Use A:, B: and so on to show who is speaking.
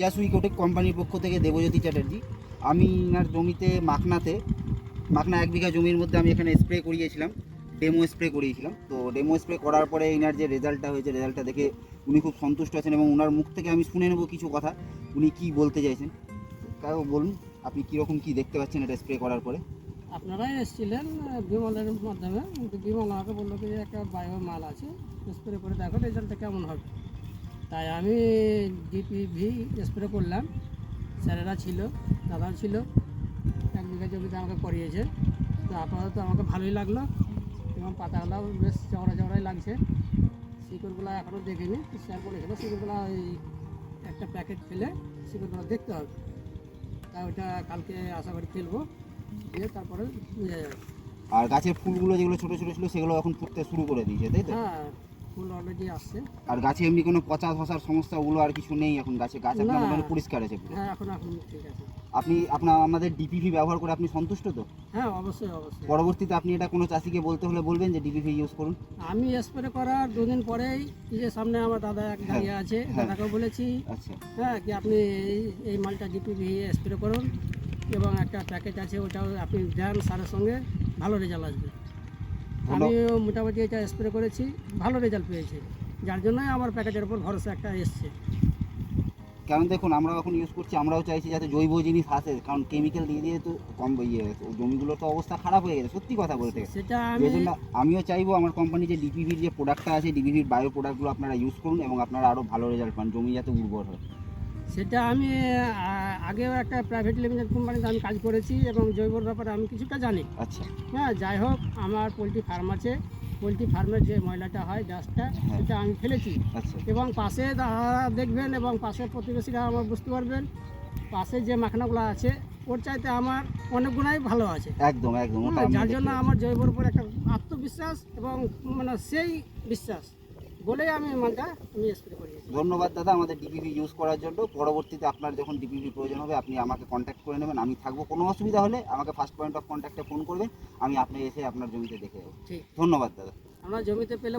A: Gas উইকোটেক কোম্পানির পক্ষ থেকে দেবজ্যোতি চ্যাটার্জি। আমি ইনার জমিতে মাখনা 1 বিঘা জমির মধ্যে আমি এখানে স্প্রে করিয়েছিলাম, ডেমো স্প্রে করিয়েছিলাম। তো ডেমো স্প্রে করার পরে ইনার যে রেজাল্টটা হয়েছে, রেজাল্টটা দেখে উনি খুব সন্তুষ্ট আছেন এবং ওনার মুখ থেকে আমি শুনে নেব কিছু কথা উনি কি বলতে চাইছেন। তাও বলুন আপনি কীরকম কী দেখতে পাচ্ছেন এটা স্প্রে করার পরে।
B: আপনারাই এসেছিলেন বিমলের মাধ্যমে, কিন্তু বিমল আমাকে বললো যে একটা বায়ো মাল আছে, স্প্রে করে দেখো রেজাল্টটা কেমন হবে। তাই আমি ডিপিভি স্প্রে করলাম। স্যারেরা ছিল, দাদা ছিল, 1 বিঘা জমিতে আমাকে করিয়েছে। তো আপাতত আমাকে ভালোই লাগলো এবং পাতাগুলো বেশ চওড়াই লাগছে। শিকড়গুলো এখনও দেখিনি, স্যার বলেছিল শিকড়গুলো ওই একটা প্যাকেট ফেলে শিকড়গুলো দেখতে হবে। তা ওটা কালকে আশা করি ফেলবো, দিয়ে তারপরে বোঝা যাবে।
A: আর গাছের ফুলগুলো যেগুলো ছোটো ছোটো ছিল সেগুলো এখন ফুটতে শুরু করে দিয়েছে, তাই তো?
B: হ্যাঁ, ফুল অলরেডি আসছে।
A: আর গাছে এমনি কোনো পচা ধসার সমস্যা ওগুলো আর কিছু নেই এখন? গাছে গাছ আপনার
B: না।
A: মোটামুটি পরিষ্কার আছে পুরো?
B: হ্যাঁ, এখন ঠিক আছে।
A: আপনি আমাদের ডিপিভি ব্যবহার করে আপনি সন্তুষ্ট তো?
B: হ্যাঁ, অবশ্যই।
A: পরবর্তীতে আপনি এটা কোনো চাষিকে বলতে হলে বলবেন যে ডিপিভি ইউজ করুন?
B: আমি স্প্রে করার 2 দিন পরেই এই যে সামনে আমার দাদা এক দাঁড়িয়ে আছে, দাদাকেও বলেছি
A: আচ্ছা,
B: হ্যাঁ কি আপনি এই মালটা ডিপিভি স্প্রে করুন এবং একটা প্যাকেট আছে ওটাও আপনি দেন, সারের সঙ্গে ভালো রেজাল্ট আসবে। আমিও মোটামুটি এটা স্প্রে করেছি, ভালো রেজাল্ট পেয়েছি, যার জন্যই আমার প্যাকেটের উপর ভরসা একটা এসছে।
A: কারণ দেখুন আমরা এখন ইউজ করছি, আমরাও চাইছি যাতে জৈব জিনিস আসে, কারণ কেমিক্যাল দিয়ে দিয়ে তো কম জমিগুলোর তো অবস্থা খারাপ হয়ে গেছে সত্যি কথা বলতে।
B: সেটা
A: আমিও চাইবো আমার কোম্পানি যে ডিপিভির যে প্রোডাক্টটা আছে, ডিপিভির বায়ো প্রোডাক্টগুলো আপনারা ইউজ করুন এবং আপনারা আরও ভালো রেজাল্ট পান, জমি যাতে উর্বর হয়।
B: সেটা আমি আগেও একটা প্রাইভেট লিমিটেড কোম্পানিতে আমি কাজ করেছি এবং জৈবর ব্যাপারে আমি কিছুটা জানি।
A: আচ্ছা,
B: হ্যাঁ, যাই হোক আমার পোলট্রি ফার্ম আছে, পোলট্রি ফার্মের যে ময়লাটা হয় ডাস্টটা, সেটা আমি ফেলেছি।
A: আচ্ছা,
B: এবং পাশে দেখবেন এবং পাশের প্রতিবেশীরা আমার বুঝতে পারবেন পাশে যে মাখনাগুলো আছে ওর চাইতে আমার অনেক গুণাই ভালো আছে।
A: একদম একদম।
B: যার জন্য আমার জৈবর উপর একটা আত্মবিশ্বাস এবং মানে সেই বিশ্বাস বলেই আমি মালটা স্প্রে করিয়েছি।
A: ধন্যবাদ দাদা আমাদের ডিপিভি ইউজ করার জন্য। পরবর্তীতে আপনার যখন ডিপিভি প্রয়োজন হবে আপনি আমাকে কন্ট্যাক্ট করে নেবেন, আমি থাকবো। কোনো অসুবিধা হলে আমাকে ফার্স্ট পয়েন্ট অফ কন্ট্যাক্টে ফোন করবেন, আমি আপনি এসে আপনার জমিতে দেখে যাবো।
B: ঠিক,
A: ধন্যবাদ দাদা।
B: আমরা জমিতে পেলে